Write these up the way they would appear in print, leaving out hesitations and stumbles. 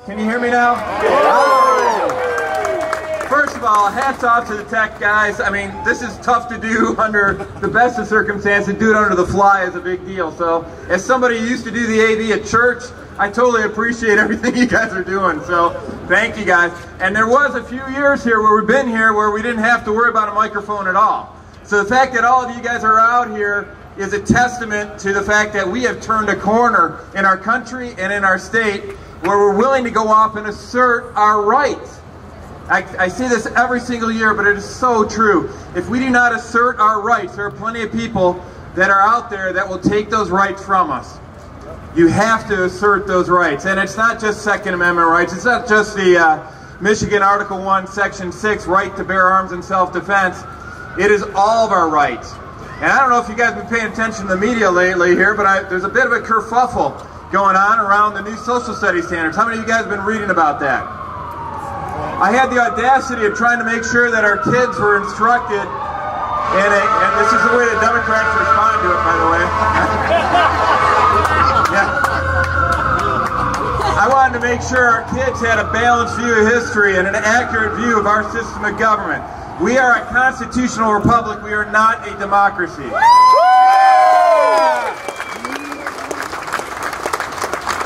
Can you hear me now? Oh. First of all, hats off to the tech guys. I mean, this is tough to do under the best of circumstances. Do it under the fly is a big deal. So, as somebody who used to do the AV at church, I totally appreciate everything you guys are doing. So, thank you guys. And there was a few years here where we've been here where we didn't have to worry about a microphone at all. So the fact that all of you guys are out here is a testament to the fact that we have turned a corner in our country and in our state where we're willing to go off and assert our rights. I see this every single year, but it is so true. If we do not assert our rights, there are plenty of people that are out there that will take those rights from us. You have to assert those rights. And it's not just Second Amendment rights. It's not just the Michigan Article 1, Section 6, right to bear arms in self-defense. It is all of our rights. And I don't know if you guys have been paying attention to the media lately here, but there's a bit of a kerfuffle going on around the new social studies standards. How many of you guys have been reading about that? I had the audacity of trying to make sure that our kids were instructed in and this is the way the Democrats respond to it, by the way. Yeah. I wanted to make sure our kids had a balanced view of history and an accurate view of our system of government. We are a constitutional republic. We are not a democracy.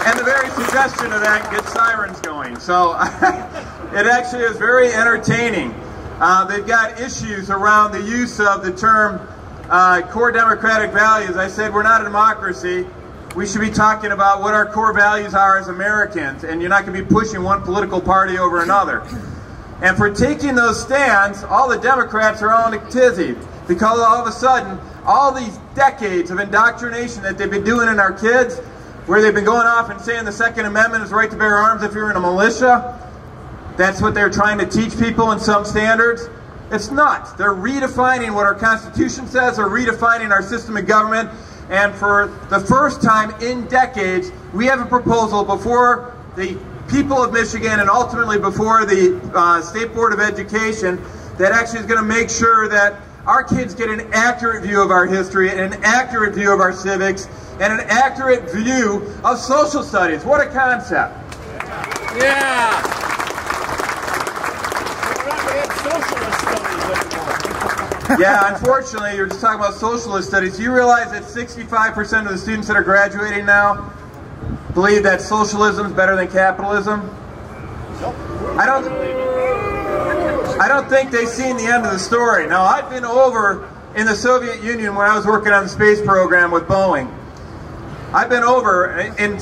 And the very suggestion of that gets sirens going. So it actually is very entertaining. They've got issues around the use of the term core democratic values. I said we're not a democracy. We should be talking about what our core values are as Americans, and you're not going to be pushing one political party over another. And for taking those stands, all the Democrats are all in a tizzy, because all of a sudden, all these decades of indoctrination that they've been doing in our kids, where they've been going off and saying the Second Amendment is right to bear arms if you're in a militia, that's what they're trying to teach people in some standards. It's not. They're redefining what our Constitution says, they're redefining our system of government, and for the first time in decades, we have a proposal before the people of Michigan and ultimately before the State Board of Education that actually is going to make sure that our kids get an accurate view of our history and an accurate view of our civics and an accurate view of social studies. What a concept. Yeah. Yeah, unfortunately, you're just talking about socialist studies. Do you realize that 65% of the students that are graduating now believe that socialism is better than capitalism? I don't think they've seen the end of the story. Now, I've been over in the Soviet Union when I was working on the space program with Boeing. I've been over in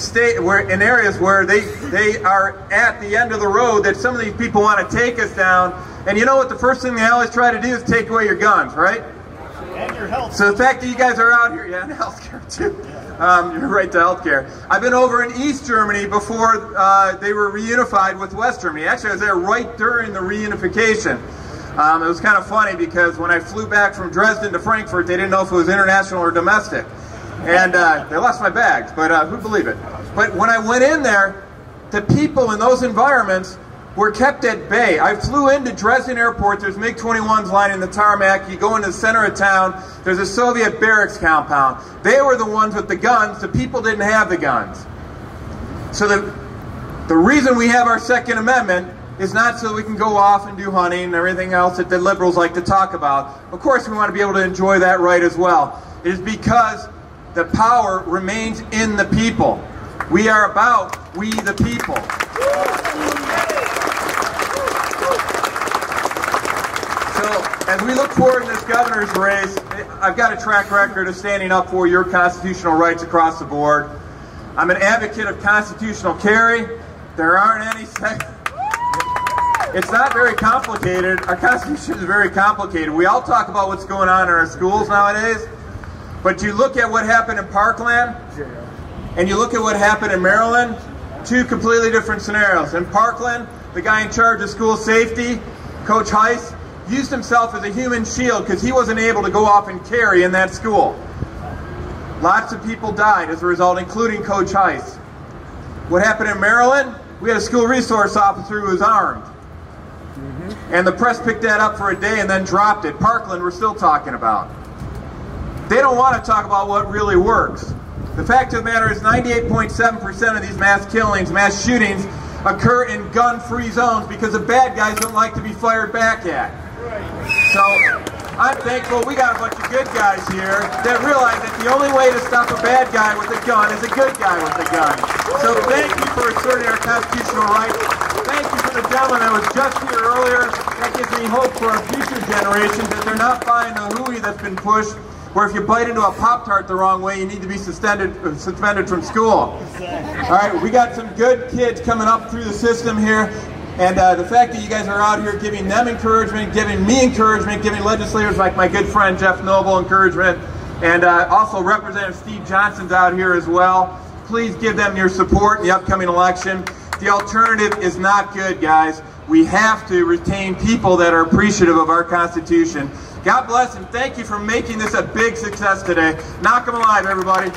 areas where they are at the end of the road that some of these people want to take us down. And you know what the first thing they always try to do is take away your guns, right? And your health. So the fact that you guys are out here, yeah, and healthcare too. You're right to healthcare. I've been over in East Germany before they were reunified with West Germany. Actually, I was there right during the reunification. It was kind of funny because when I flew back from Dresden to Frankfurt, they didn't know if it was international or domestic. And they lost my bags, but who'd believe it? But when I went in there, the people in those environments were kept at bay. I flew into Dresden Airport, there's MiG-21s lining the tarmac, you go into the center of town, there's a Soviet barracks compound. They were the ones with the guns, the people didn't have the guns. So the reason we have our Second Amendment is not so we can go off and do hunting and everything else that the liberals like to talk about. Of course we want to be able to enjoy that right as well. It is because the power remains in the people. We are about we the people. So as we look forward in this governor's race, I've got a track record of standing up for your constitutional rights across the board. I'm an advocate of constitutional carry. There aren't any It's not very complicated. Our Constitution is very complicated. We all talk about what's going on in our schools nowadays. But you look at what happened in Parkland, and you look at what happened in Maryland, two completely different scenarios. In Parkland, the guy in charge of school safety, Coach Heiss, used himself as a human shield because he wasn't able to go off and carry in that school. Lots of people died as a result, including Coach Heiss. What happened in Maryland? We had a school resource officer who was armed. And the press picked that up for a day and then dropped it. Parkland, we're still talking about. They don't want to talk about what really works. The fact of the matter is 98.7% of these mass killings, mass shootings, occur in gun-free zones because the bad guys don't like to be fired back at. So I'm thankful we got a bunch of good guys here that realize that the only way to stop a bad guy with a gun is a good guy with a gun. So thank you for asserting our constitutional rights. Thank you for the gentleman that was just here earlier. That gives me hope for our future generations that they're not buying the hooey that's been pushed, where if you bite into a Pop-Tart the wrong way, you need to be suspended from school. All right, we got some good kids coming up through the system here. And the fact that you guys are out here giving them encouragement, giving me encouragement, giving legislators like my good friend Jeff Noble encouragement, and also Representative Steve Johnson's out here as well. Please give them your support in the upcoming election. The alternative is not good, guys. We have to retain people that are appreciative of our Constitution. God bless and thank you for making this a big success today. Knock 'em alive, everybody.